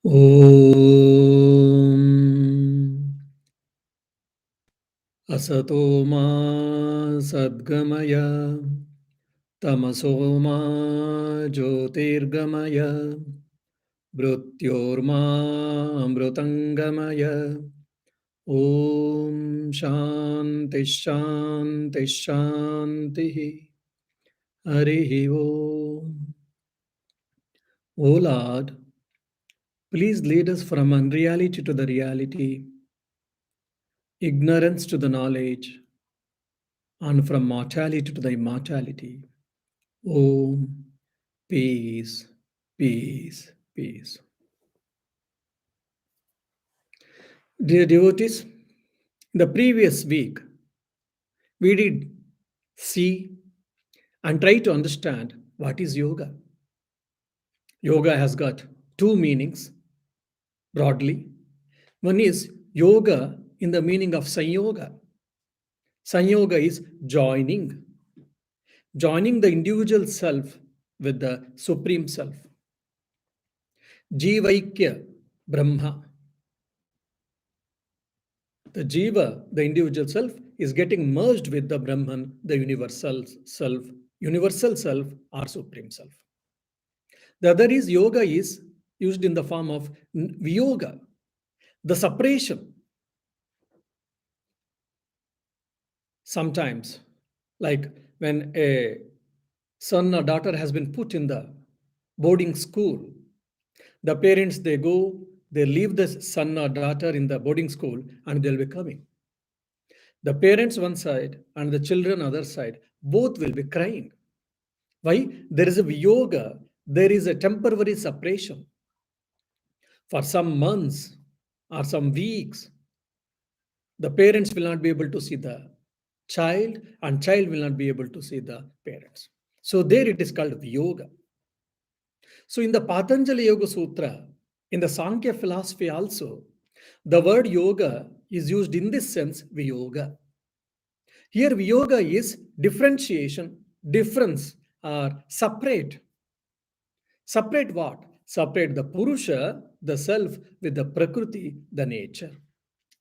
ॐ असतो मा सद्गमय तमसो मा ज्योतिर्गमय मृत्योर्मामृतङ्गमय ॐ शान्तिः शान्तिः शान्तिः हरिः ॐ. O Lord, please lead us from unreality to the reality, ignorance to the knowledge, and from mortality to the immortality. Om, peace, peace, peace. Dear devotees, in the previous week, we did see and try to understand what is yoga. Yoga has got two meanings broadly. One is yoga in the meaning of sanyoga. Sanyoga is joining the individual self with the supreme self. Jivaikya Brahma. The jiva, the individual self, is getting merged with the Brahman, the universal self or supreme self. The other is yoga is used in the form of viyoga, the separation. Sometimes, like when a son or daughter has been put in the boarding school, the parents, they go, they leave the son or daughter in the boarding school and they'll be coming. The parents one side and the children other side, both will be crying. Why? There is a viyoga, there is a temporary separation. For some months or some weeks, the parents will not be able to see the child and child will not be able to see the parents. So there it is called viyoga. So in the Patanjali Yoga Sutra, in the Sankhya philosophy also, the word yoga is used in this sense, viyoga. Here viyoga is differentiation, difference, or separate. Separate what? Separate the Purusha, the self, with the Prakriti, the nature,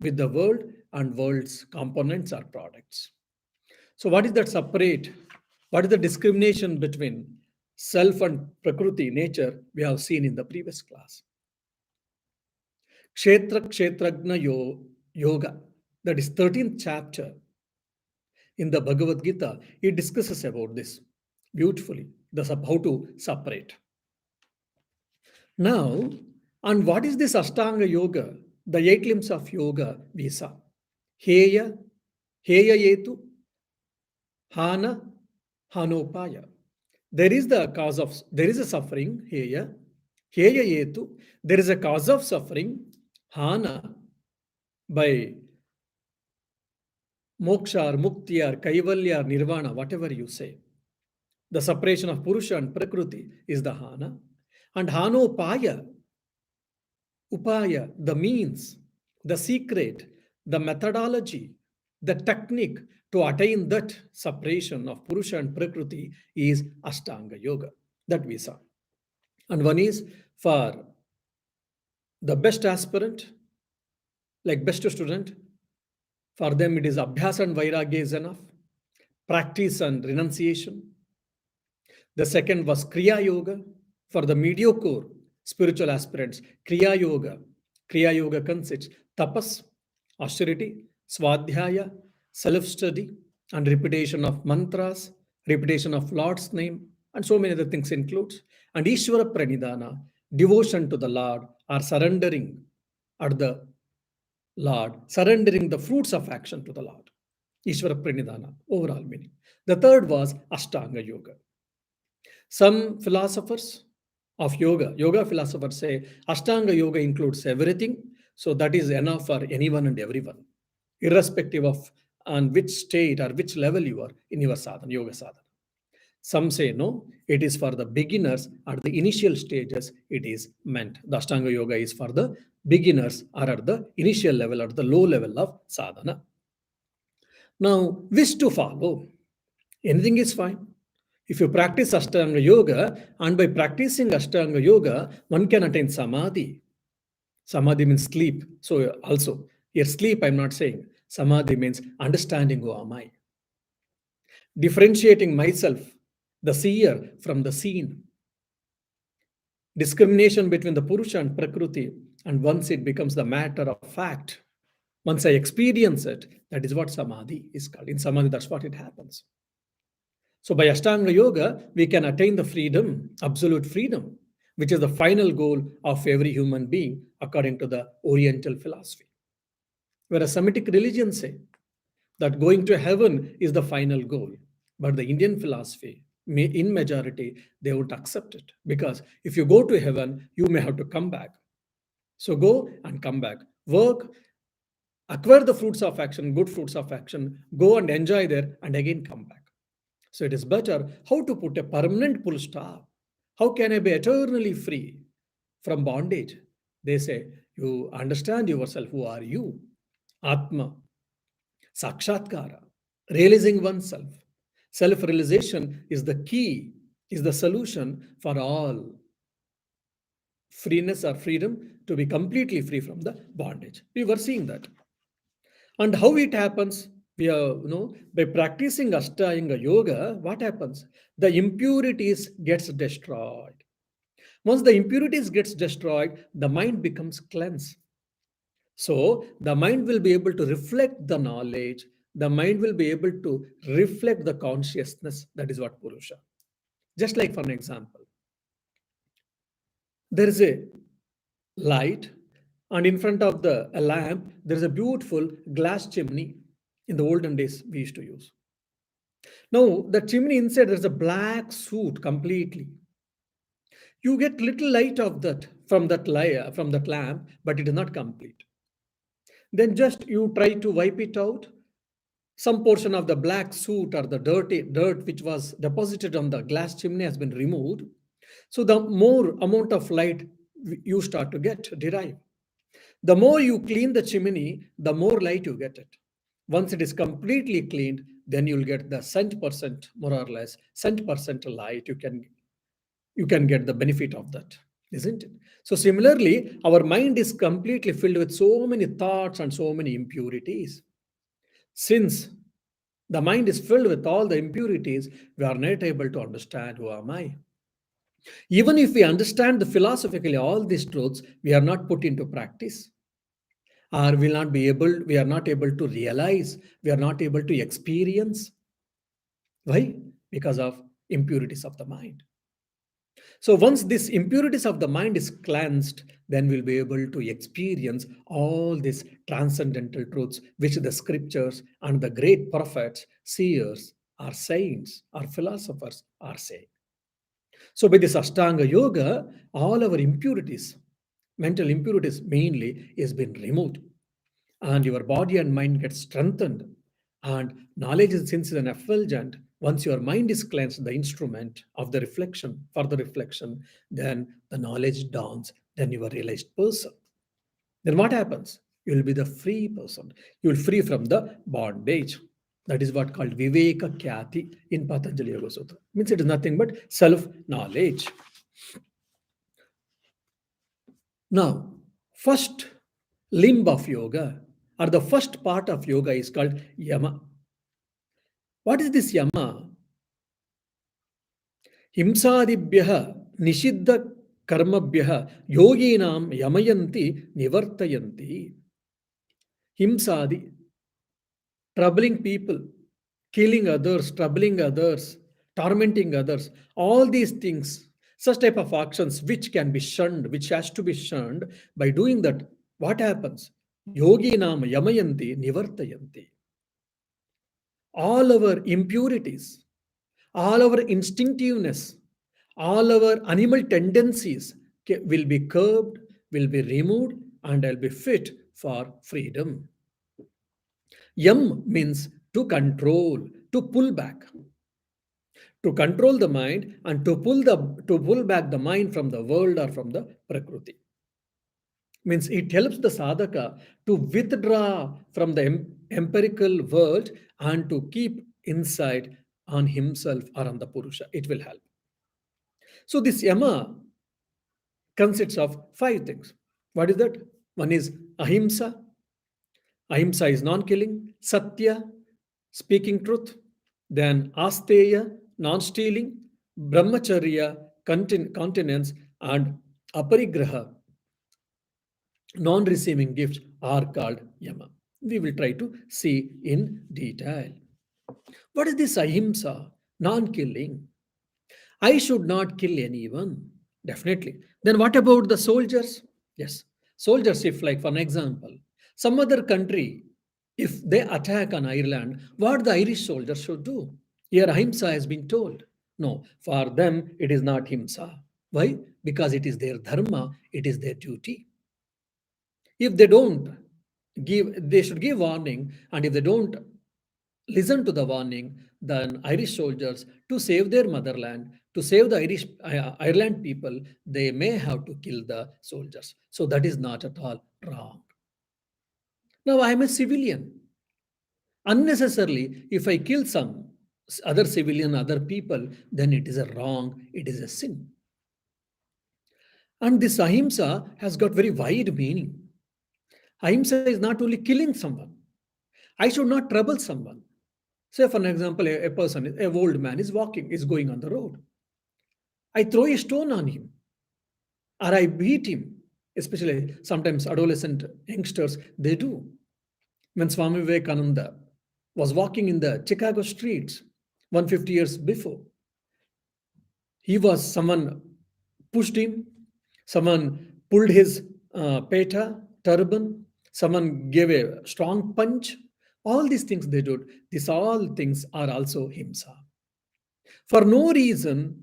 with the world and world's components or products. So what is that separate? What is the discrimination between self and Prakriti, nature, we have seen in the previous class. Kshetragna Yoga, that is 13th chapter in the Bhagavad Gita, it discusses about this beautifully, how to separate. Now, and what is this Ashtanga Yoga? The 8 limbs of yoga we saw. Heya, Heya Yetu, Hana, Hanopaya. There is a suffering, Heya, Heya Yetu. There is a cause of suffering, Hana, by moksha or mukti or kaivalya or nirvana, whatever you say. The separation of Purusha and Prakriti is the Hana. And Hanopaya, Upaya, the means, the secret, the methodology, the technique to attain that separation of Purusha and Prakriti is Ashtanga Yoga that we saw. And one is for the best aspirant, like best student, for them it is Abhyas and Vairagya is enough, practice and renunciation. The second was Kriya Yoga for the mediocre spiritual aspirants. Kriya Yoga consists tapas, austerity, swadhyaya, self-study, and repetition of mantras, repetition of Lord's name, and so many other things includes. And Ishvara Pranidhana, devotion to the Lord, or surrendering at the Lord, surrendering the fruits of action to the Lord. Ishvara Pranidhana, overall meaning. The third was Ashtanga Yoga. Some philosophers of yoga philosophers say Ashtanga Yoga includes everything. So that is enough for anyone and everyone, irrespective of on which state or which level you are in your sadhana, yoga sadhana. Some say no, it is for the beginners at the initial stages, it is meant. The Ashtanga Yoga is for the beginners or at the initial level, at the low level of sadhana. Now, which to follow? Anything is fine. If you practice Ashtanga Yoga, and by practicing Ashtanga Yoga, one can attain Samadhi. Samadhi means sleep. So also, here sleep, I'm not saying. Samadhi means understanding who am I, differentiating myself, the seer from the seen, discrimination between the Purusha and Prakriti, and once it becomes the matter of fact, once I experience it, that is what Samadhi is called. In Samadhi, that's what it happens. So by Ashtanga Yoga, we can attain the freedom, absolute freedom, which is the final goal of every human being according to the Oriental philosophy. Whereas Semitic religions say that going to heaven is the final goal. But the Indian philosophy, in majority, they won't accept it, because if you go to heaven, you may have to come back. So go and come back. Work, acquire the fruits of action, good fruits of action, go and enjoy there, and again come back. So it is better how to put a permanent full stop. How can I be eternally free from bondage? They say, you understand yourself. Who are you? Atma, Sakshatkara, realizing oneself. Self realization is the key, is the solution for all freeness or freedom, to be completely free from the bondage. We were seeing that. And how it happens? We are, by practicing Ashtanga Yoga, what happens? The impurities gets destroyed. Once the impurities gets destroyed, the mind becomes cleansed. So the mind will be able to reflect the knowledge. The mind will be able to reflect the consciousness. That is what Purusha. Just like for an example, there is a light, and in front of the a lamp, there is a beautiful glass chimney. In the olden days, we used to use. Now, the chimney inside, there's a black soot completely. You get little light of that from that layer, from that lamp, but it is not complete. Then just you try to wipe it out. Some portion of the black soot or the dirty dirt which was deposited on the glass chimney has been removed. So the more amount of light you start to get derive. The more you clean the chimney, the more light you get it. Once it is completely cleaned, then you'll get the cent percent, more or less, cent percent light. You can get the benefit of that, isn't it? So similarly, our mind is completely filled with so many thoughts and so many impurities. Since the mind is filled with all the impurities, we are not able to understand who am I. Even if we understand the philosophically all these truths, we are not put into practice, or we are not able to realize, we are not able to experience. Why? Because of impurities of the mind. So once this impurities of the mind is cleansed, then we'll be able to experience all these transcendental truths which the scriptures and the great prophets, seers, or saints, or philosophers are saying. So by this Ashtanga Yoga, all our impurities, mental impurities mainly, is been removed, and your body and mind get strengthened, and knowledge is since an effulgent. Once your mind is cleansed, the instrument of the reflection, for the reflection, then the knowledge dawns, then you are a realized person. Then what happens? You will be the free person. You will free from the bondage. That is what called Viveka Kyati in Patanjali Yoga Sutra. Means it is nothing but self-knowledge. Now, first limb of yoga, or the first part of yoga, is called yama. What is this yama? Himsadibhyaha nishiddha karmabhyaha yoginam yamayanti nivartayanti. Himsadi, troubling people, killing others, troubling others, tormenting others, all these things, such type of actions which can be shunned, which has to be shunned. By doing that, what happens? Yogi nam yamayanti nivartayanti. All our impurities, all our instinctiveness, all our animal tendencies will be curbed, will be removed, and will be fit for freedom. Yam means to control, to pull back, to control the mind, and to pull back the mind from the world or from the prakriti. Means it helps the sadhaka to withdraw from the empirical world and to keep insight on himself or on the purusha. It will help. So this yama consists of 5 things. What is that? One is ahimsa. Ahimsa is non-killing. Satya, speaking truth. Then asteya, non-stealing. Brahmacharya, continence. And aparigraha, non-receiving gifts, are called yama. We will try to see in detail. What is this ahimsa? Non-killing. I should not kill anyone. Definitely. Then what about the soldiers? Yes. Soldiers, if like for an example, some other country, if they attack on Ireland, what the Irish soldiers should do? Here ahimsa has been told. No, for them it is not himsa. Why? Because it is their dharma, it is their duty. If they don't they should give warning, and if they don't listen to the warning, then Irish soldiers, to save their motherland, to save the Ireland people, they may have to kill the soldiers. So that is not at all wrong. Now I am a civilian. Unnecessarily, if I kill some other civilian, other people, then it is a wrong, it is a sin. And this ahimsa has got very wide meaning. Ahimsa is not only killing someone. I should not trouble someone. Say, for an example, a person, a old man is walking, is going on the road. I throw a stone on him, or I beat him. Especially sometimes adolescent youngsters, they do. When Swami Vivekananda was walking in the Chicago streets 150 years before, someone pushed him, someone pulled his peta, turban, someone gave a strong punch. All these things they did. These all things are also himsa. For no reason,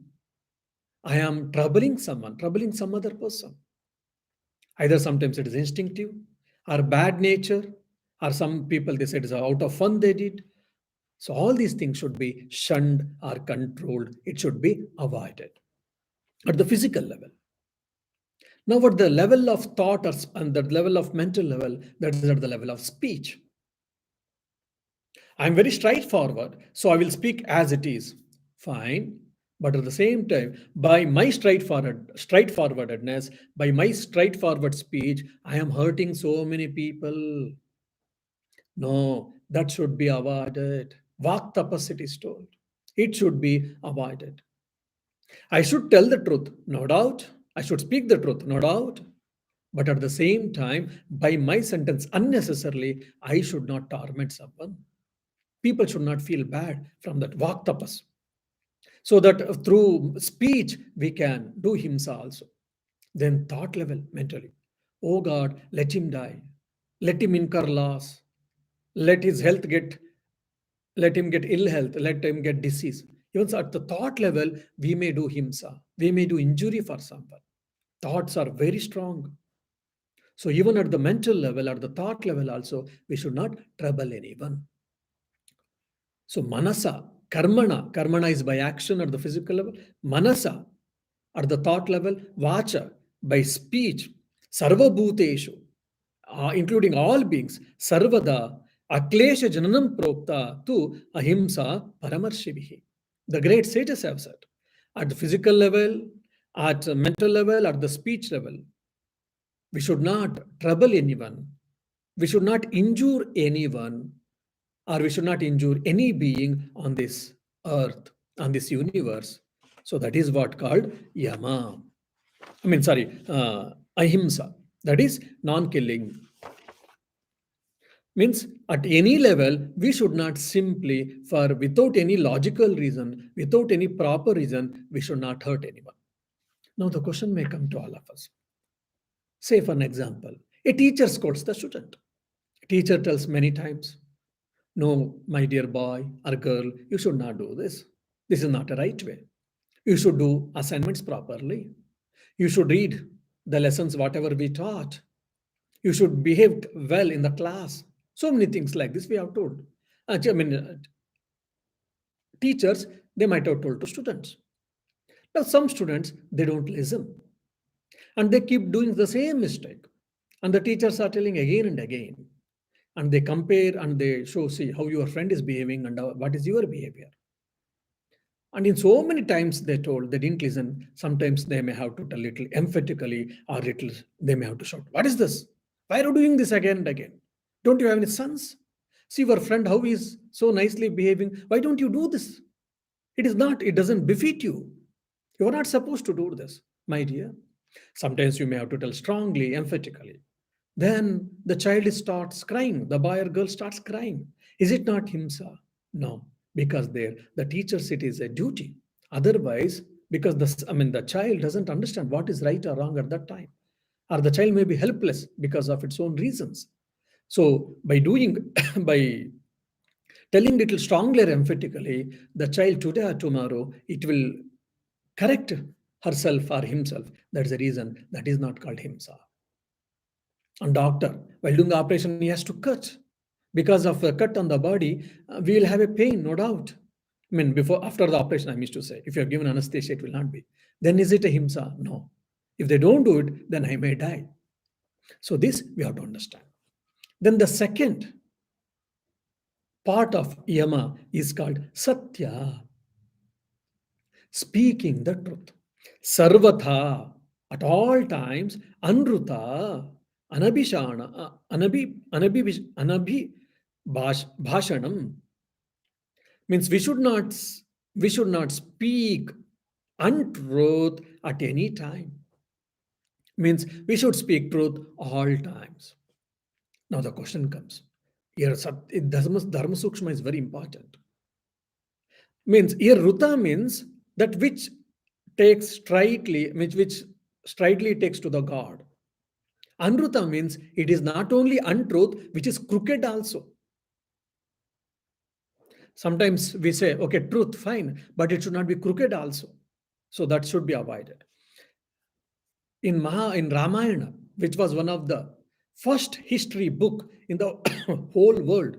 I am troubling someone, troubling some other person. Either sometimes it is instinctive or bad nature, or some people they said it's out of fun they did. So all these things should be shunned or controlled. It should be avoided at the physical level. Now, at the level of thought and the level of mental level, that is at the level of speech. I'm very straightforward, so I will speak as it is. Fine. But at the same time, by my straightforwardness, by my straightforward speech, I am hurting so many people. No, that should be avoided. Vak tapas, it is told. It should be avoided. I should tell the truth, no doubt. I should speak the truth, no doubt. But at the same time, by my sentence unnecessarily, I should not torment someone. People should not feel bad from that vak tapas. So that through speech, we can do himsa also. Then thought level, mentally. Oh God, let him die. Let him incur loss. Let his health get, let him get ill health. Let him get disease. Even so at the thought level, we may do himsa. We may do injury for someone. Thoughts are very strong. So even at the mental level, at the thought level also, we should not trouble anyone. So manasa, karmana is by action at the physical level. Manasa at the thought level. Vacha by speech. Sarva bhuteshu, including all beings. Sarvada aklesha jananam prokta tu ahimsa paramarshivihi. The great sages have said, at the physical level, at the mental level, at the speech level, we should not trouble anyone. We should not injure anyone, or we should not injure any being on this earth, on this universe. So that is what called yama. Ahimsa. That is non-killing. Means at any level, we should not simply, for without any logical reason, without any proper reason, we should not hurt anyone. Now the question may come to all of us. Say for an example, a teacher scolds the student. A teacher tells many times, no, my dear boy or girl, you should not do this. This is not a right way. You should do assignments properly. You should read the lessons, whatever we taught. You should behave well in the class. So many things like this we have told. Teachers, they might have told to students. Now, some students, they don't listen. And they keep doing the same mistake. And the teachers are telling again and again. And they compare and they show, see how your friend is behaving and what is your behavior. And in so many times they told they didn't listen. Sometimes they may have to tell little emphatically or little they may have to shout, what is this? Why are you doing this again and again? Don't you have any sons? See your friend how he is so nicely behaving. Why don't you do this? It is not, it doesn't befit you. You are not supposed to do this, my dear. Sometimes you may have to tell strongly, emphatically. Then the child starts crying, the boy or girl starts crying. Is it not himsa? No, because there the teacher said it is a duty. Otherwise, because the child doesn't understand what is right or wrong at that time, or the child may be helpless because of its own reasons. So by doing by telling little strongly or emphatically, the child today or tomorrow, it will correct herself or himself. That's the reason that is not called himsa. And doctor, while doing the operation, he has to cut. Because of a cut on the body, we will have a pain, no doubt. I mean, before, after the operation, I used to say, if you are given anesthesia, it will not be. Then is it a himsa? No. If they don't do it, then I may die. So this we have to understand. Then the second part of yama is called satya, speaking the truth. Sarvatha, at all times, anruta, anabhishana, bhashanam, means we should not speak untruth at any time. Means we should speak truth all times. Now the question comes. Here, Dharma Sukshma is very important. Means here Ruta means that which takes straightly, which straightly takes to the God. Anruta means it is not only untruth, which is crooked also. Sometimes we say, okay, truth, fine, but it should not be crooked also. So that should be avoided. In Ramayana, which was one of the first history book in the whole world,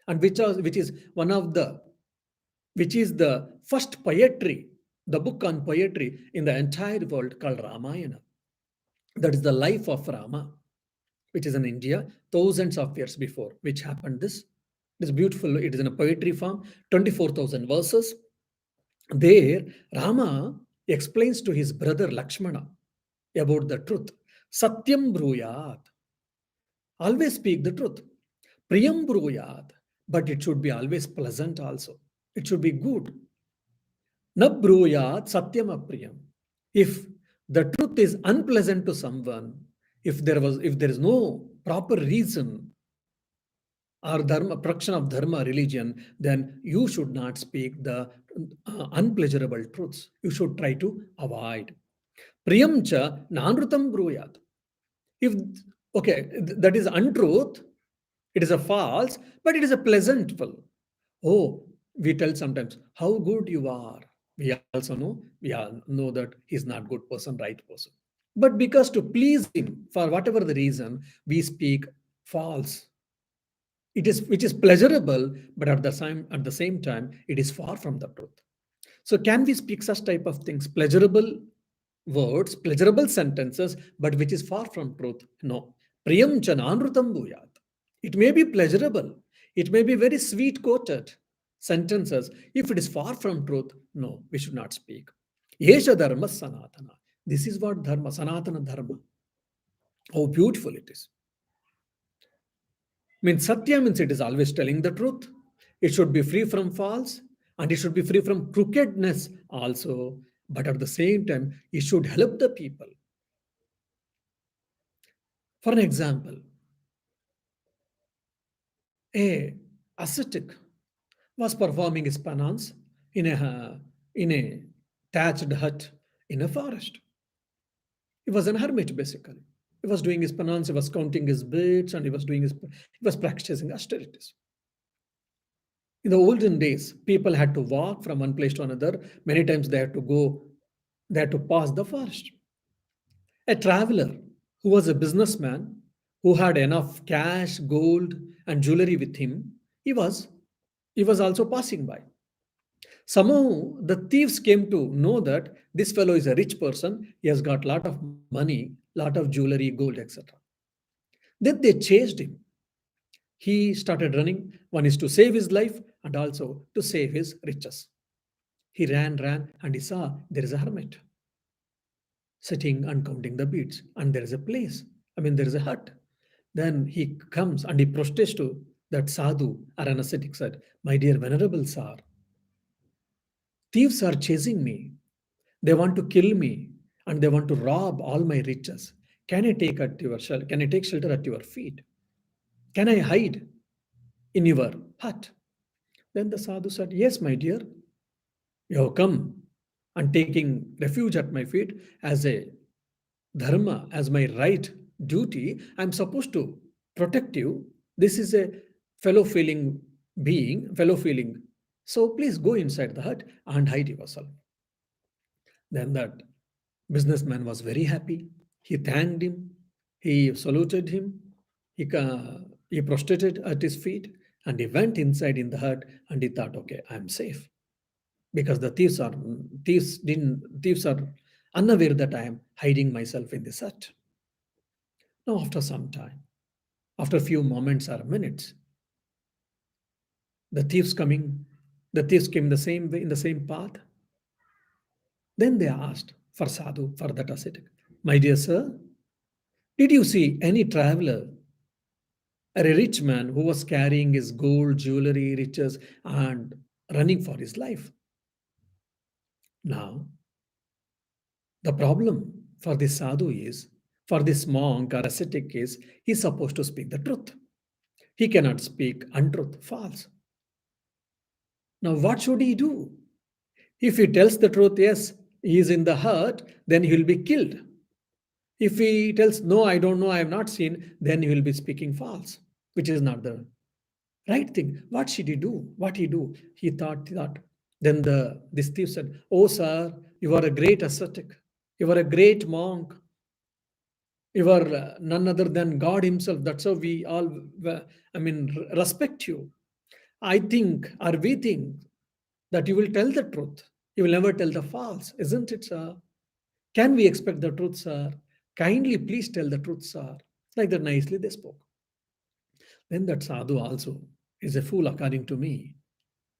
and which is one of the which is the first poetry, the book on poetry in the entire world called Ramayana. That is the life of Rama, which is in India, thousands of years before, which happened this. It is beautiful. It is in a poetry form, 24,000 verses. There, Rama explains to his brother Lakshmana about the truth. Satyam bruyat. Always speak the truth. Priyam bruyat. But it should be always pleasant also. It should be good. Na bruyat satyam apriyam. If the truth is unpleasant to someone, if there is no proper reason or dharma, prakshan of dharma, religion, then you should not speak the unpleasurable truths. You should try to avoid. Priyam cha nanrutam bruyat. If okay, that is untruth, it is a false, but it is a pleasant one. Oh, we tell sometimes how good you are. We also know that he's not good person, right person. But because to please him, for whatever the reason, we speak false. It is which is pleasurable, but at the same time, it is far from the truth. So can we speak such type of things? Pleasurable words, pleasurable sentences, but which is far from truth? No. Priyam chananrutam bhuyat. It may be pleasurable. It may be very sweet quoted sentences. If it is far from truth, no, we should not speak. Yesha dharma sanatana. This is what dharma, sanatana dharma. How beautiful it is. Means satya means it is always telling the truth. It should be free from false and it should be free from crookedness also. But at the same time, it should help the people. For an example, a ascetic was performing his penance in a thatched hut in a forest. He was an hermit basically. He was doing his penance, he was counting his beads, and he was practicing austerities. In the olden days, people had to walk from one place to another. Many times they had to pass the forest. A traveler who was a businessman, who had enough cash, gold, and jewelry with him, he was he was also passing by. Somehow the thieves came to know that this fellow is a rich person, he has got lot of money, lot of jewelry, gold, etc. Then they chased him. He started running. One is to save his life and also to save his riches. He ran, and he saw there is a hermit sitting and counting the beads. And there is a place. There is a hut. Then he comes and he protests to that sadhu or an ascetic, said, "My dear venerable sir, thieves are chasing me. They want to kill me and they want to rob all my riches. Can I take at your Can I take shelter at your feet? Can I hide in your hut?" Then the sadhu said, "Yes, my dear, you have come and taking refuge at my feet as a dharma, as my right duty. I'm supposed to protect you. This is a fellow feeling being, fellow feeling. So please go inside the hut and hide yourself." Then that businessman was very happy. He thanked him, he saluted him, he prostrated at his feet, and he went inside in the hut and he thought, okay, I'm safe. Because the thieves are unaware that I am hiding myself in this hut. Now, after some time, after a few moments or minutes, the thieves coming, the thieves came the same way in the same path. Then they asked for sadhu, for that ascetic, "My dear sir, did you see any traveler, a rich man who was carrying his gold, jewelry, riches, and running for his life?" Now, the problem for this sadhu is, for this monk or ascetic is, he's supposed to speak the truth. He cannot speak untruth, false. Now, what should he do? If he tells the truth, yes, he is in the hut, then he will be killed. If he tells, no, I don't know, I have not seen, then he will be speaking false, which is not the right thing. What should he do? What he do? He thought. Then this thief said, "Oh, sir, you are a great ascetic. You are a great monk. You are none other than God Himself. That's how we all, respect you. I think, or we think, that you will tell the truth. You will never tell the false, isn't it, sir? Can we expect the truth, sir? Kindly please tell the truth, sir." Like that, nicely they spoke. Then that sadhu also is a fool, according to me.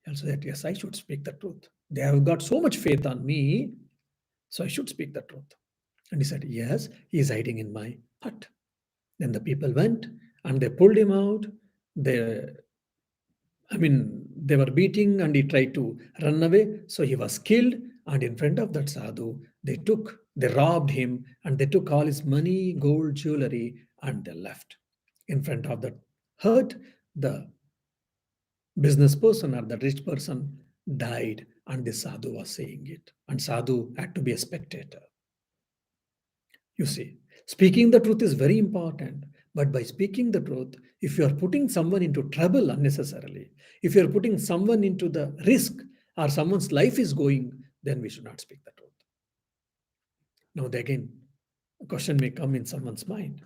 Also, that yes, I should speak the truth. They have got so much faith on me, so I should speak the truth. And he said, "Yes, he is hiding in my hut." Then the people went and they pulled him out. They, they were beating and he tried to run away. So he was killed. And in front of that sadhu, they robbed him and they took all his money, gold, jewelry, and they left. In front of that hut, the business person or the rich person died, and the sadhu was saying it. And sadhu had to be a spectator. You see, speaking the truth is very important. But by speaking the truth, if you are putting someone into trouble unnecessarily, if you are putting someone into the risk or someone's life is going, then we should not speak the truth. Now, again, a question may come in someone's mind.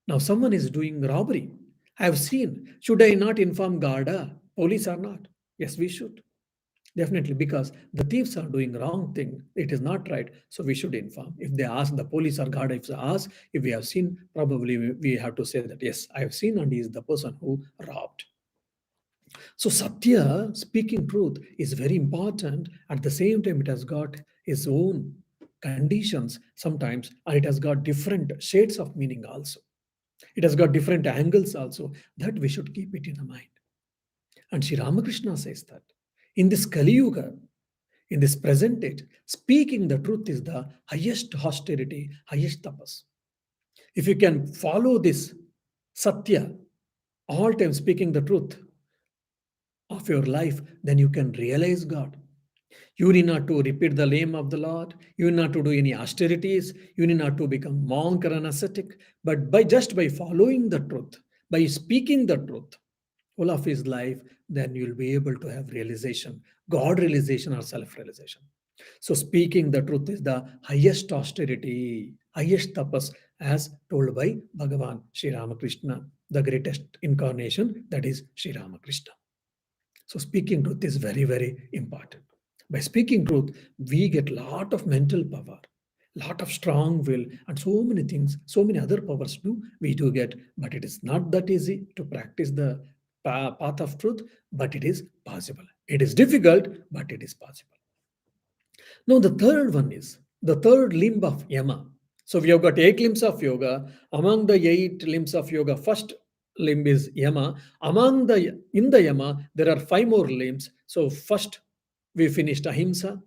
Now, someone is doing robbery. I have seen. Should I not inform Garda, police or not? Yes, we should. Definitely, because the thieves are doing wrong thing. It is not right. So we should inform. If they ask the police or guard, if they ask, if we have seen, probably we have to say that, yes, I have seen and he is the person who robbed. So Satya, speaking truth, is very important. At the same time, it has got its own conditions sometimes, and it has got different shades of meaning also. It has got different angles also, that we should keep it in the mind. And Sri Ramakrishna says that in this Kali Yuga, in this present age, speaking the truth is the highest austerity, highest tapas. If you can follow this Satya, all time speaking the truth of your life, then you can realize God. You need not to repeat the name of the Lord. You need not to do any austerities. You need not to become monk or an ascetic. But by following the truth, by speaking the truth, all of his life, then you'll be able to have realization, God realization or self-realization. So speaking the truth is the highest austerity, highest tapas, as told by Bhagavan Sri Ramakrishna, the greatest incarnation, that is Sri Ramakrishna. So speaking truth is very, very important. By speaking truth, we get lot of mental power, lot of strong will, and so many things, so many other powers we do get, but it is not that easy to practice the path of truth, but it is possible. It is difficult, but it is possible. Now, the third one is the third limb of Yama. So we have got 8 limbs of yoga. Among the 8 limbs of yoga, first limb is yama. Among the in the yama, there are 5 more limbs. So first we finished ahimsa,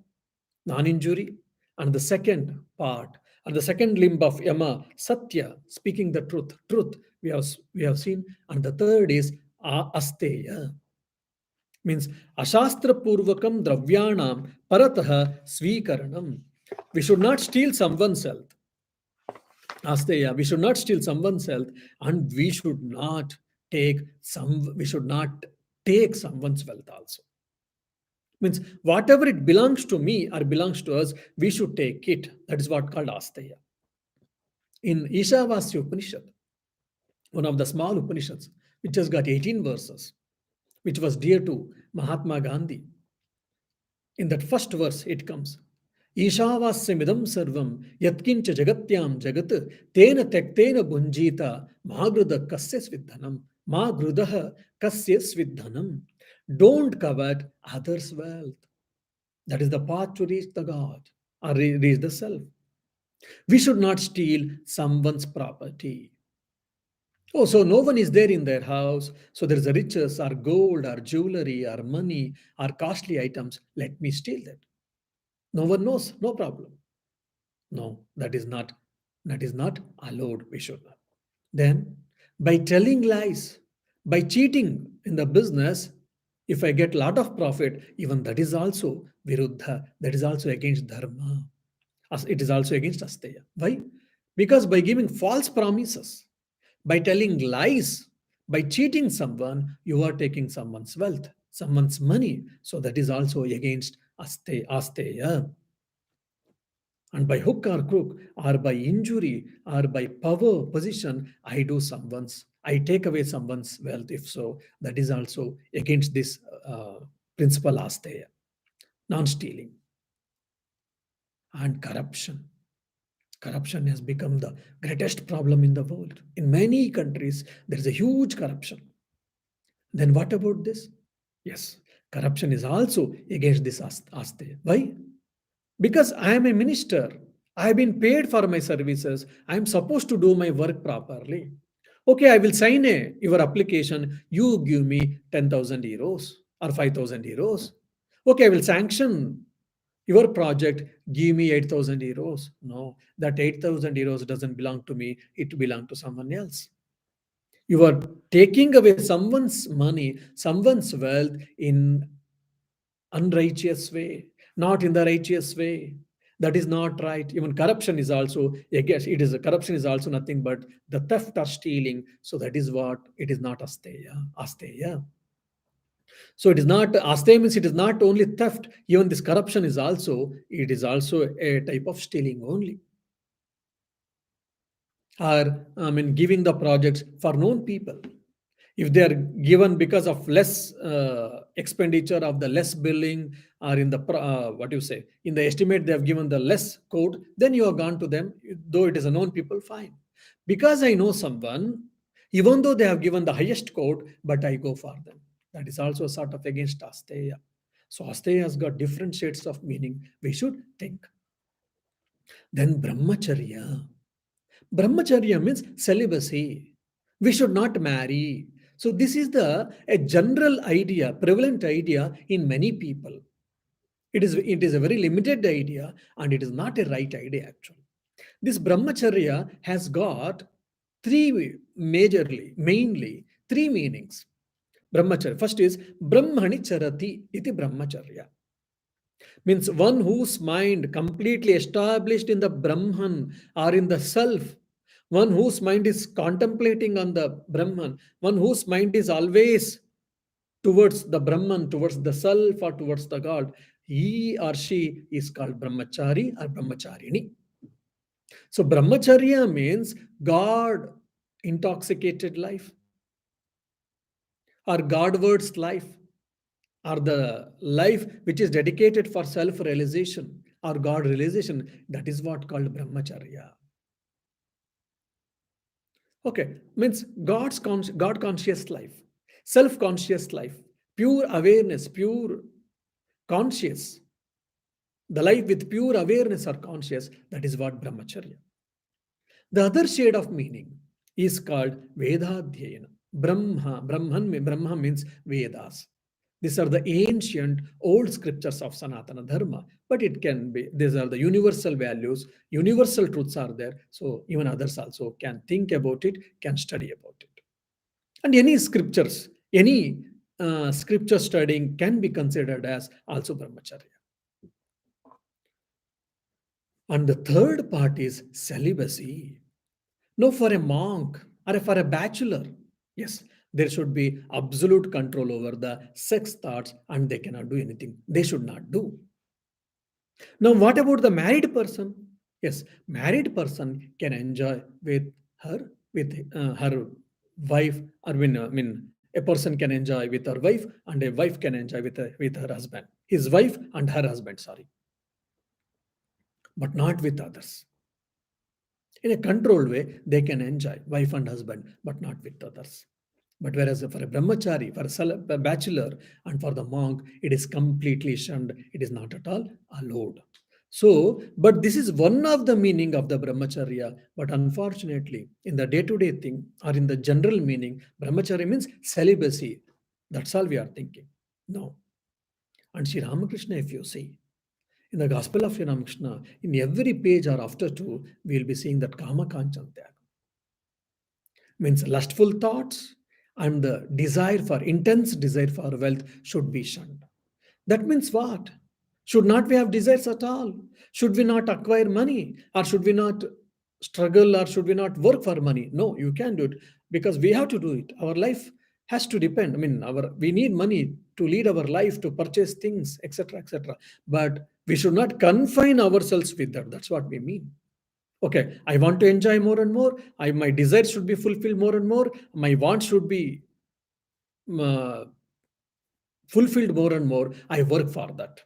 non-injury, and the second part, and the second limb of yama, satya, speaking the truth. Truth we have seen, and the third is asteya, means ashastra purvakam dravyanam paratah swikaranam. We should not steal someone's health. Asteya, we should not steal someone's health, and we should not take someone's wealth also. Means whatever it belongs to me or belongs to us, we should take it. That is what called Asteya. In Ishavasya Upanishad, one of the small Upanishads, which has got 18 verses, which was dear to Mahatma Gandhi. In that first verse, it comes, Ishavasya sarvam yatkincha jagatyam jagat tena tektena bunjita magruda kasya svidhanam. Magrudah kasya svidhanam. Don't covet others' wealth. That is the path to reach the God or reach the self. We should not steal someone's property. Oh, so no one is there in their house. So there is a riches or gold or jewelry or money or costly items. Let me steal that. No one knows. No problem. No, that is not allowed. We should not. Then, by telling lies, by cheating in the business, if I get lot of profit, even that is also viruddha. That is also against dharma. It is also against asteya. Why? Because by giving false promises, by telling lies, by cheating someone, you are taking someone's wealth, someone's money. So that is also against asteya. And by hook or crook, or by injury, or by power, position, I take away someone's wealth. If so, that is also against this principle asteya, non-stealing. And corruption. Corruption has become the greatest problem in the world. In many countries, there is a huge corruption. Then what about this? Yes, corruption is also against this asteya. Why? Because I am a minister. I have been paid for my services. I am supposed to do my work properly. Okay, I will sign your application. You give me 10,000 euros or 5,000 euros. Okay, I will sanction your project. Give me 8,000 euros. No, that 8,000 euros doesn't belong to me. It belongs to someone else. You are taking away someone's money, someone's wealth in unrighteous way, not in the righteous way. That is not right. Even corruption is also, I guess it is, corruption is also nothing but the theft or stealing. So that is what it is, not asteya. So it is not asteya, means it is not only theft. Even this corruption is also, it is also a type of stealing only. Or giving the projects for known people. If they are given because of less expenditure of the less billing, or in the what you say, in the estimate they have given the less code, then you have gone to them, though it is a known people, fine. Because I know someone, even though they have given the highest code, but I go for them. That is also a sort of against asteya. So asteya has got different shades of meaning. We should think. Then brahmacharya. Brahmacharya means celibacy. We should not marry. So this is a general idea, prevalent idea in many people. It is a very limited idea, and it is not a right idea actually. This brahmacharya has got mainly three meanings. Brahmacharya. First is brahmani charati iti brahmacharya. Means one whose mind completely established in the Brahman or in the self, one whose mind is contemplating on the Brahman, one whose mind is always towards the Brahman, towards the self or towards the God, he or she is called brahmachari or brahmacharini. So brahmacharya means God intoxicated life or Godwards life, or the life which is dedicated for self-realization or God realization. That is what called brahmacharya. Okay, means God conscious life, self-conscious life, pure awareness, pure conscious. The life with pure awareness or conscious, that is what brahmacharya. The other shade of meaning is called Vedadhyayana. Brahma means Vedas. These are the ancient old scriptures of Sanatana Dharma, but it can be, these are the universal values, universal truths are there. So even others also can think about it, can study about it. And any scriptures, any scripture studying can be considered as also brahmacharya. And the third part is celibacy. No, for a monk or for a bachelor, yes, there should be absolute control over the sex thoughts and they cannot do anything. They should not do. Now, what about the married person? Yes, married person can enjoy with her wife, or a person can enjoy with her wife, and a wife can enjoy with her husband, his wife and her husband, sorry, but not with others. In a controlled way, they can enjoy wife and husband, but not with others. But whereas for a brahmachari, for a bachelor, and for the monk, it is completely shunned. It is not at all allowed. So, but this is one of the meaning of the brahmacharya. But unfortunately, in the day-to-day thing or in the general meaning, brahmacharya means celibacy. That's all we are thinking. No. And Sri Ramakrishna, if you see, in the Gospel of Sri Ramakrishna, in every page or after two, we will be seeing that Kama Kanchan Tyaga means lustful thoughts and the intense desire for wealth should be shunned. That means what? Should not we have desires at all? Should we not acquire money? Or should we not struggle? Or should we not work for money? No, you can do it because we have to do it. Our life has to depend. We need money to lead our life, to purchase things, etc., etc. But we should not confine ourselves with that. That's what we mean. Okay, I want to enjoy more and more. My desires should be fulfilled more and more. My wants should be uh, fulfilled more and more. I work for that.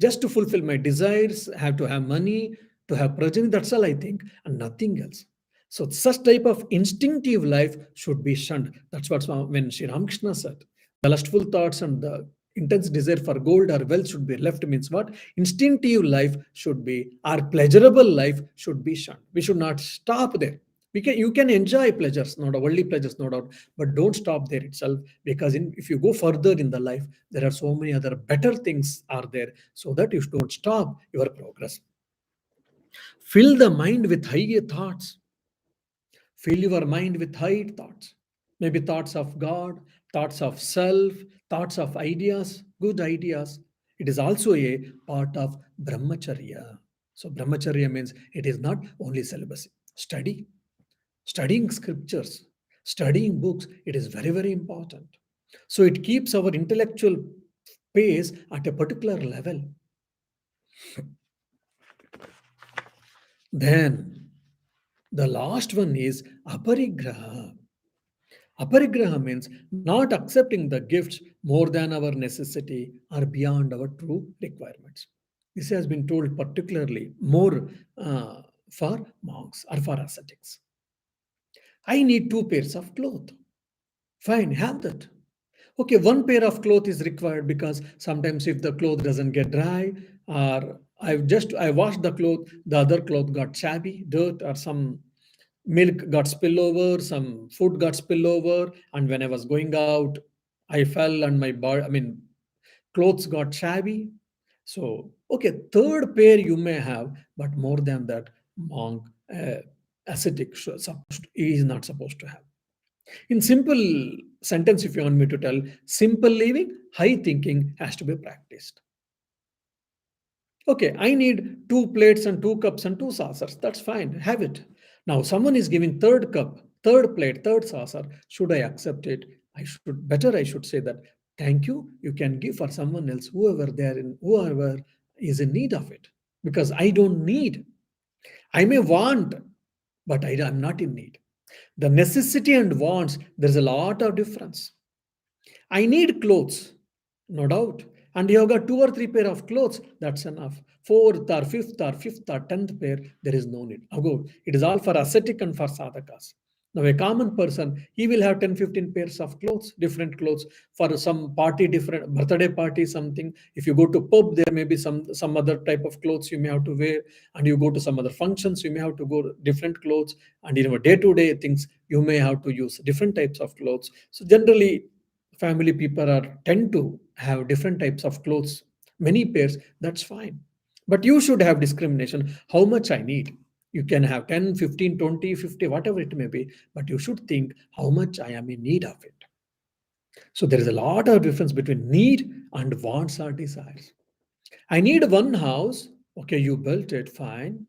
Just to fulfill my desires, I have to have money, to have progeny. That's all I think, and nothing else. So such type of instinctive life should be shunned. That's what when Sri Ramakrishna said. The lustful thoughts and the intense desire for gold or wealth should be left means what? Instinctive life should be, our pleasurable life should be shunned. We should not stop there. You can enjoy pleasures, no doubt, worldly pleasures, no doubt, but don't stop there itself because if you go further in the life, there are so many other better things are there so that you don't stop your progress. Fill the mind with high thoughts. Fill your mind with high thoughts. Maybe thoughts of God, thoughts of self, thoughts of ideas, good ideas. It is also a part of brahmacharya. So brahmacharya means it is not only celibacy. Studying scriptures, studying books, it is very, very important. So it keeps our intellectual pace at a particular level. Then the last one is aparigraha. Aparigraha means not accepting the gifts more than our necessity or beyond our true requirements. This has been told particularly more for monks or for ascetics. I need 2 pairs of clothes. Fine, have that. Okay, 1 pair of clothes is required because sometimes if the cloth doesn't get dry or I washed the cloth, the other cloth got shabby, dirt or some milk got spill over, some food got spill over, and when I was going out, I fell and my body, clothes got shabby. So, okay, 3rd pair you may have, but more than that, monk, ascetic is not supposed to have. In simple sentence, if you want me to tell, simple living, high thinking has to be practiced. Okay, I need 2 plates and 2 cups and 2 saucers. That's fine. Have it. Now, someone is giving 3rd cup, 3rd plate, 3rd saucer. Should I accept it? I should say that thank you. You can give for someone else, whoever is in need of it. Because I don't need. I may want, but I'm not in need. The necessity and wants, there's a lot of difference. I need clothes, no doubt. And you have got 2 or 3 pair of clothes, that's enough. 4th or 5th or 10th pair, there is no need. It is all for ascetic and for sadhakas. Now, a common person, he will have 10, 15 pairs of clothes, different clothes for some party, different birthday party, something. If you go to pub, there may be some other type of clothes you may have to wear, and you go to some other functions, you may have to go different clothes, and in your day-to-day things, you may have to use different types of clothes. So generally, family people are tend to have different types of clothes, many pairs. That's fine, but you should have discrimination. How much I need? You can have 10, 15, 20, 50, whatever it may be, but you should think how much I am in need of it. So there is a lot of difference between need and wants or desires. I need one house. Okay, you built it, fine.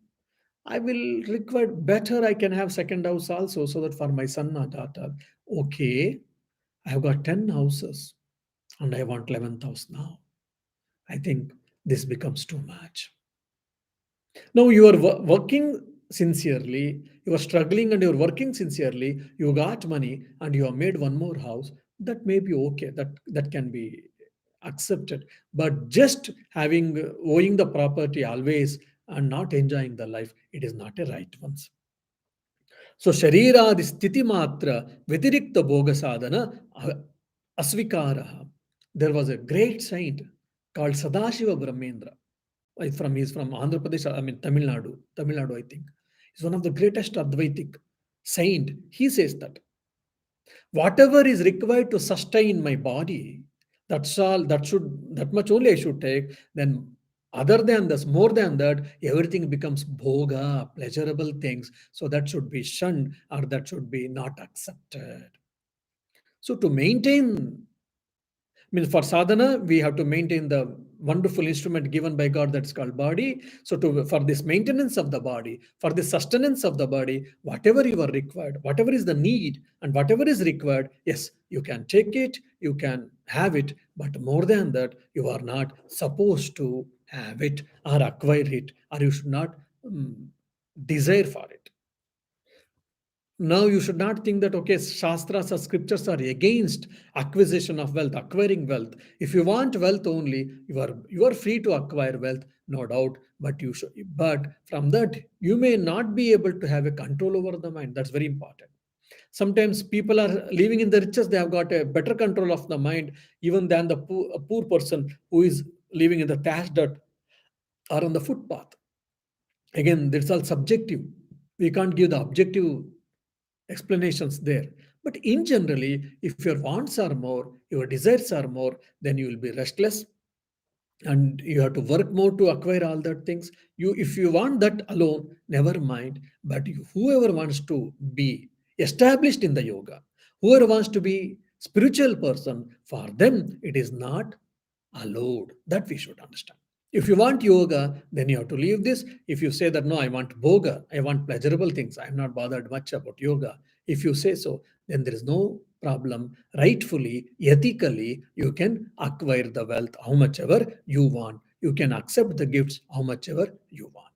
I will require better. I can have second house also, so that for my son or daughter. Okay, I have got 10 houses and I want 11th house now. I think this becomes too much. Now you are working sincerely, you are struggling and you are working sincerely, you got money and you have made one more house, that may be okay, that can be accepted. But just having owing the property always and not enjoying the life, it is not a right one. So Shariradi Sthiti Matra Vytirikta Bhoga Sadhana Asvikara. There was a great saint called Sadashiva Brahmendra. He's from Andhra Pradesh, I mean Tamil Nadu, I think. He's one of the greatest Advaitic saint. He says that whatever is required to sustain my body, that's all, that much only I should take. Then other than this, more than that, everything becomes bhoga, pleasurable things. So that should be shunned or that should be not accepted. So to maintain, means for sadhana, we have to maintain the wonderful instrument given by God that's called body. So for this maintenance of the body, for the sustenance of the body, whatever you are required, whatever is the need and whatever is required, yes, you can take it, you can have it, but more than that, you are not supposed to have it or acquire it, or you should not desire for it. Now you should not think that okay, shastras or scriptures are against acquisition of wealth, acquiring wealth. If you want wealth only, you are free to acquire wealth, no doubt. But you should, but from that you may not be able to have a control over the mind. That's very important. Sometimes people are living in the riches; they have got a better control of the mind even than the poor person who is living in the thatched dirt or on the footpath. Again, that's all subjective. We can't give the objective explanations there. But in generally, if your wants are more, your desires are more, then you will be restless and you have to work more to acquire all that things. If you want that alone, never mind. But whoever wants to be established in the yoga, whoever wants to be spiritual person, for them it is not allowed. That we should understand. If you want yoga, then you have to leave this. If you say that no, I want bhoga, I want pleasurable things, I'm not bothered much about yoga. If you say so, then there is no problem. Rightfully, ethically, you can acquire the wealth how much ever you want. You can accept the gifts how much ever you want.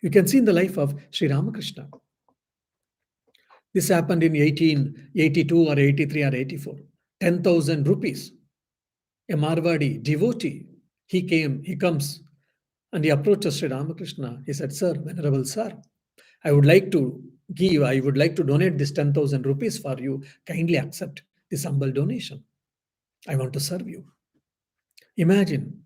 You can see in the life of Sri Ramakrishna. This happened in 1882 or 83 or 84. 10,000 rupees. A Marwadi devotee. He comes and he approaches Sri Ramakrishna. He said, Sir, Venerable Sir, I would like to I would like to donate this 10,000 rupees for you. Kindly accept this humble donation. I want to serve you. Imagine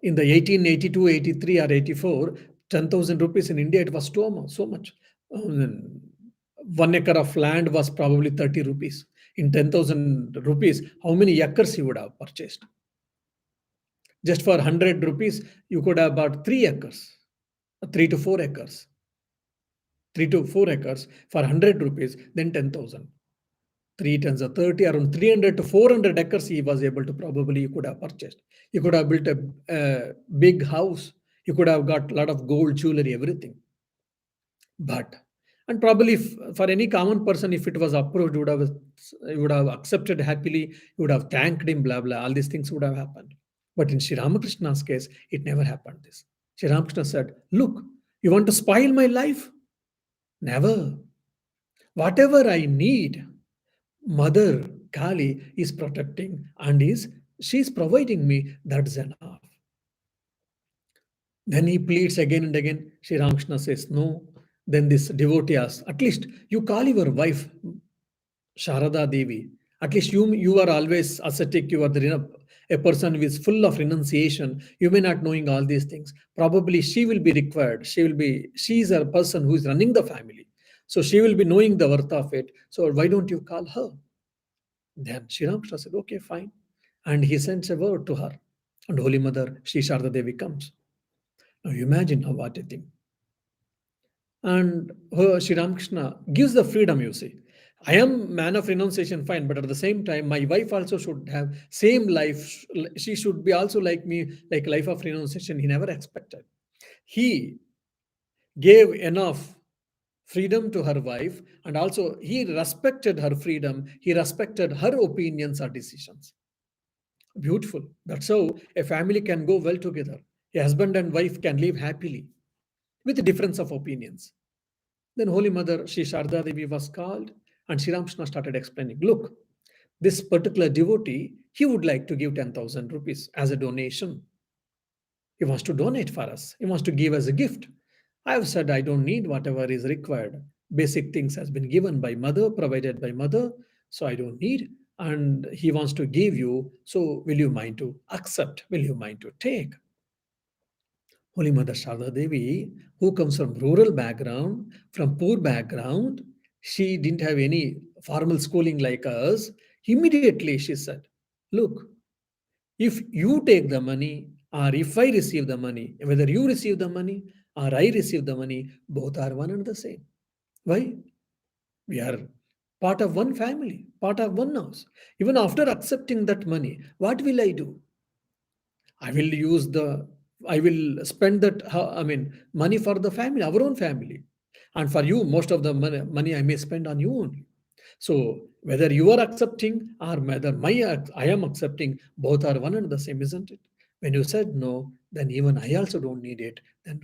in the 1882, 83, or 84, 10,000 rupees in India, it was so much. 1 acre of land was probably 30 rupees. In 10,000 rupees, how many acres he would have purchased? Just for 100 rupees, you could have bought 3 acres, 3 to 4 acres. 3 to 4 acres for 100 rupees, then 10,000. 3 tons of 30, around 300 to 400 acres he was able to probably, he could have purchased. He could have built a big house. He could have got a lot of gold, jewelry, everything. But, and probably for any common person, if it was approved, he would have accepted happily, he would have thanked him, blah, blah, all these things would have happened. But in Sri Ramakrishna's case, it never happened this. Sri Ramakrishna said, look, you want to spoil my life? Never. Whatever I need, Mother Kali is protecting and she's providing me. That's enough. Then he pleads again and again. Sri Ramakrishna says, no, Then this devotee asks, at least you call your wife Sharada Devi. At least you are always ascetic. You are a person who is full of renunciation. You may not knowing all these things. Probably she will be required. She is a person who is running the family. So she will be knowing the worth of it. So why don't you call her? Then Sri Ramakrishna said, okay, fine. And he sends a word to her. And Holy Mother, Sri Sharda Devi comes. Now imagine how what a thing. And Sri Ramakrishna gives the freedom, you see. I am man of renunciation, fine, but at the same time, my wife also should have same life. She should be also like me, like life of renunciation. He never expected. He gave enough freedom to her wife, and also he respected her freedom. He respected her opinions or decisions. Beautiful. That's how a family can go well together. A husband and wife can live happily with a difference of opinions. Then Holy Mother, Sri Sharda Devi was called, and Sri Ramkrishna started explaining, look, this particular devotee, he would like to give 10,000 rupees as a donation. He wants to donate for us. He wants to give as a gift. I have said I don't need whatever is required. Basic things has been given by mother, provided by mother, so I don't need. And he wants to give you, so will you mind to accept? Will you mind to take? Holy Mother Sharda Devi, who comes from rural background, from poor background, she didn't have any formal schooling like us. Immediately she said, look, if you take the money or if I receive the money, whether you receive the money or I receive the money, both are one and the same. Why? We are part of one family, part of one house. Even after accepting that money, what will I do? I will use the, I will spend that, money for the family, our own family. And for you, most of the money I may spend on you only. So whether you are accepting or whether I am accepting, both are one and the same, isn't it? When you said no, then even I also don't need it. Then,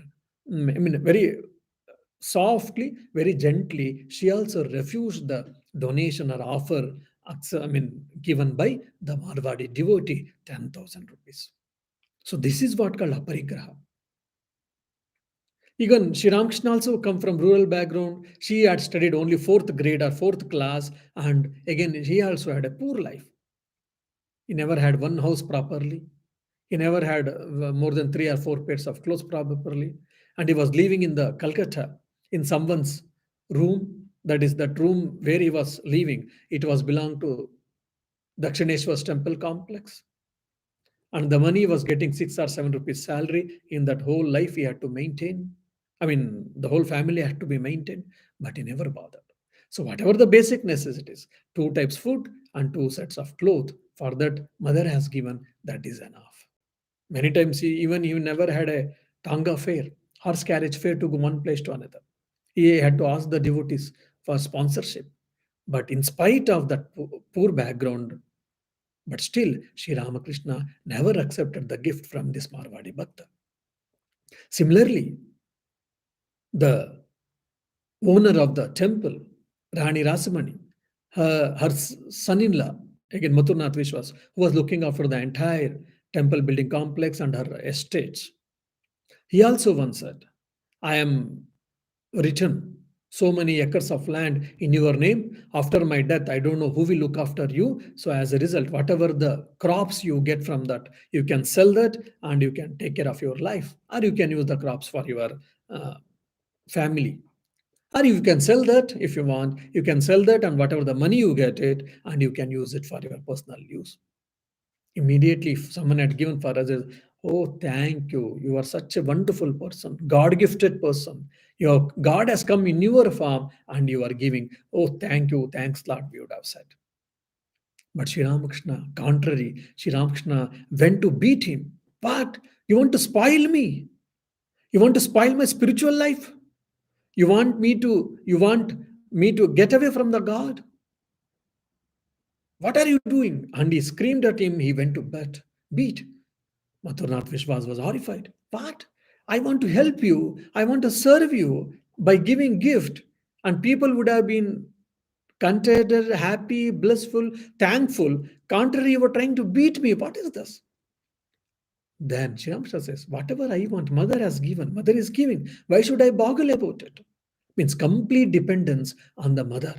very softly, very gently, she also refused the donation or offer, given by the Marwadi devotee, 10,000 rupees. So this is what called aparigraha. Even Sri Ramakrishna also come from rural background. She had studied only fourth grade or fourth class, and again he also had a poor life. He never had one house properly. He never had more than 3 or 4 pairs of clothes properly, and he was living in the Calcutta in someone's room. That is that room where he was living. It was belonged to Dakshineshwar's temple complex, and the money was getting 6 or 7 rupees salary. In that whole life he had to maintain, the whole family had to be maintained, but he never bothered. So whatever the basic necessities, 2 types food and 2 sets of clothes, for that mother has given, that is enough. Many times he never had a tanga fare, horse carriage fare to go one place to another. He had to ask the devotees for sponsorship. But in spite of that poor background, but still, Sri Ramakrishna never accepted the gift from this Marwadi Bhakta. Similarly, the owner of the temple, Rani Rasamani, her son-in-law, again Mathurnath Vishwas, who was looking after the entire temple building complex and her estates, he also once said, I am written so many acres of land in your name. After my death, I don't know who will look after you. So, as a result, whatever the crops you get from that, you can sell that and you can take care of your life, or you can use the crops for your uh, family. Or you can sell that if you want. You can sell that, and whatever the money you get it, and you can use it for your personal use. Immediately, if someone had given for us, oh, thank you. You are such a wonderful person, God gifted person. Your God has come in your form and you are giving. Oh, thank you. Thanks, Lord, we would have said. But Sri Ramakrishna, contrary, Sri Ramakrishna went to beat him. What? You want to spoil me? You want to spoil my spiritual life? You want me to get away from the God? What are you doing? And he screamed at him. He went to bed, beat. Mathurnath Vishwas was horrified. What? I want to help you. I want to serve you by giving gift. And people would have been contented, happy, blissful, thankful. Contrary, you were trying to beat me. What is this? Then Shri Ramkrishna says, whatever I want, mother has given. Mother is giving. Why should I boggle about it? means complete dependence on the mother.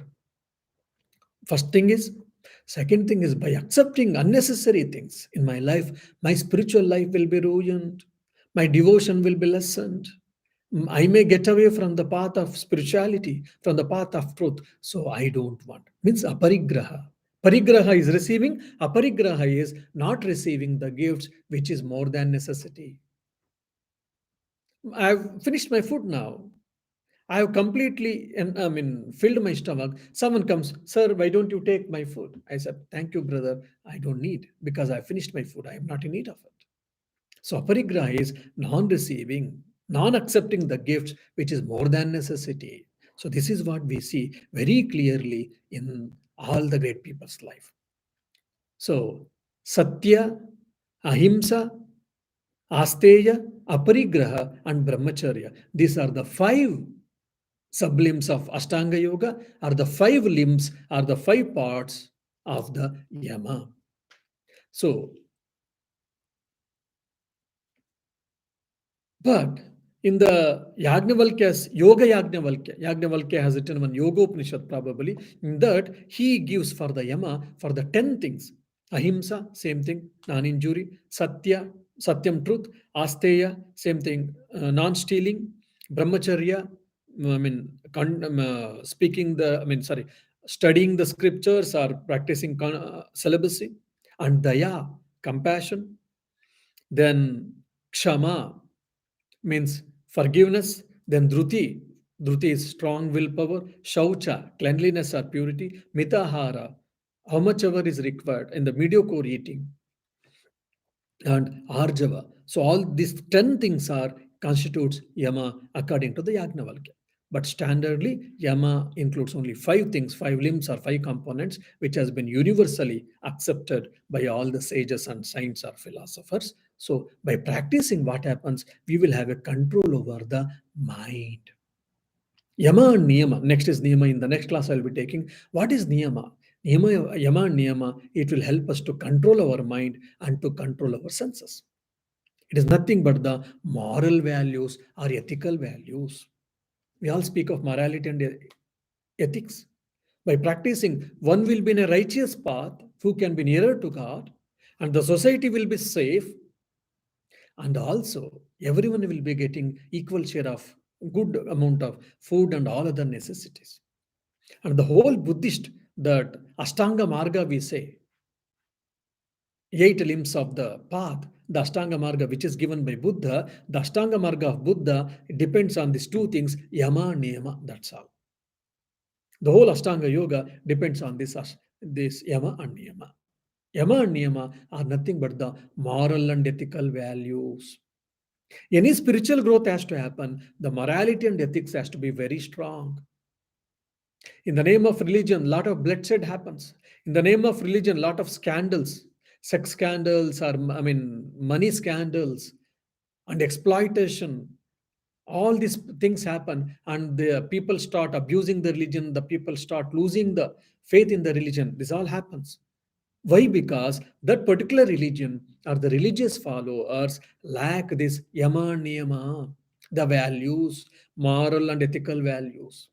First thing is, second thing is by accepting unnecessary things in my life, my spiritual life will be ruined, my devotion will be lessened. I may get away from the path of spirituality, from the path of truth. So I don't want. Means aparigraha. Parigraha is receiving, aparigraha is not receiving the gifts which is more than necessity. I've finished my food now. I have completely, filled my stomach. Someone comes, sir, why don't you take my food? I said, thank you, brother. I don't need because I finished my food. I am not in need of it. So aparigraha is non-receiving, non-accepting the gifts which is more than necessity. So this is what we see very clearly in all the great people's life. So Satya, Ahimsa, Asteya, Aparigraha, and Brahmacharya. These are the five sublimbs of Ashtanga Yoga, are the five limbs, are the five parts of the Yama. So, but in the Yajnavalkya's Yoga Yajnavalkya has written one Yoga Upanishad probably, in that he gives for the Yama for the 10 things. Ahimsa, same thing, non-injury, Satya, Satyam truth, Asteya, same thing, non-stealing, Brahmacharya, speaking the, studying the scriptures or practicing celibacy, and Daya, compassion, then Kshama, means forgiveness, then dhruti. Dhruti is strong willpower, shaucha, cleanliness or purity, mitahara, how much ever is required in the mediocre eating, and arjava. So all these 10 things are constitutes yama according to the Yajnavalkya. But standardly, yama includes only 5 things, 5 limbs or 5 components, which has been universally accepted by all the sages and saints or philosophers. So by practicing what happens, we will have a control over the mind. Yama and niyama. Next is niyama. In the next class, I will be taking what is niyama. Yama and niyama, it will help us to control our mind and to control our senses. It is nothing but the moral values or ethical values. We all speak of morality and ethics. By practicing, one will be in a righteous path, who can be nearer to God, and the society will be safe, and also everyone will be getting equal share of good amount of food and all other necessities. And the whole Buddhist, that Ashtanga Marga we say, 8 limbs of the path, the Ashtanga Marga which is given by Buddha, the Ashtanga Marga of Buddha depends on these 2 things, Yama, Niyama, that's all. The whole Ashtanga Yoga depends on this Yama and Niyama. Yama and Niyama are nothing but the moral and ethical values. Any spiritual growth has to happen, the morality and ethics has to be very strong. In the name of religion, a lot of bloodshed happens. In the name of religion, a lot of scandals, sex scandals, or money scandals, and exploitation. All these things happen, and the people start abusing the religion. The people start losing the faith in the religion. This all happens. Why? Because that particular religion or the religious followers lack this yama niyama, the values, moral and ethical values.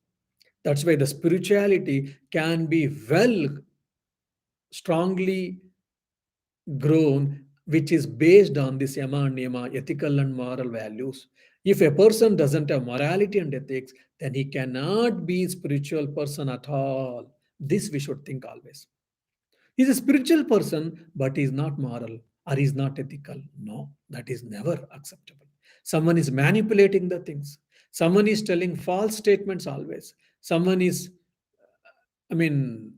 That's why the spirituality can be well, strongly grown, which is based on this yama and niyama, ethical and moral values. If a person doesn't have morality and ethics, then he cannot be a spiritual person at all. This we should think always. He's a spiritual person, but he's not moral or he's not ethical. No, that is never acceptable. Someone is manipulating the things. Someone is telling false statements always. Someone is, giving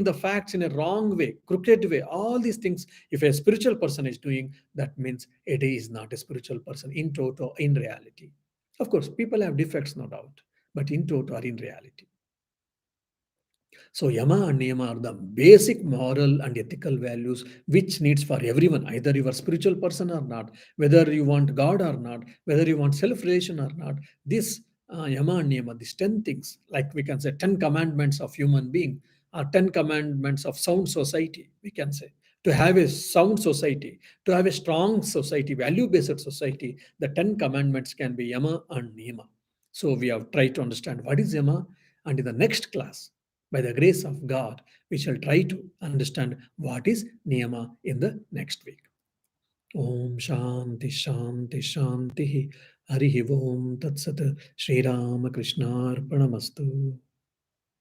the facts in a wrong way, crooked way. All these things, if a spiritual person is doing, that means it is not a spiritual person in toto, in reality. Of course, people have defects, no doubt, but in toto or in reality. So yama and niyama are the basic moral and ethical values which needs for everyone, either you are spiritual person or not, whether you want God or not, whether you want self-relation or not. This yama and niyama, these 10 things, like we can say 10 commandments of human being, or 10 commandments of sound society, we can say. To have a sound society, to have a strong society, value-based society, the 10 commandments can be yama and niyama. So we have tried to understand what is Yama, and in the next class, by the grace of God, we shall try to understand what is Niyama in the next week. Om Shanti Shanti Shanti Harihi Om Tat Sat Sri Rama Krishna Arpanamastu.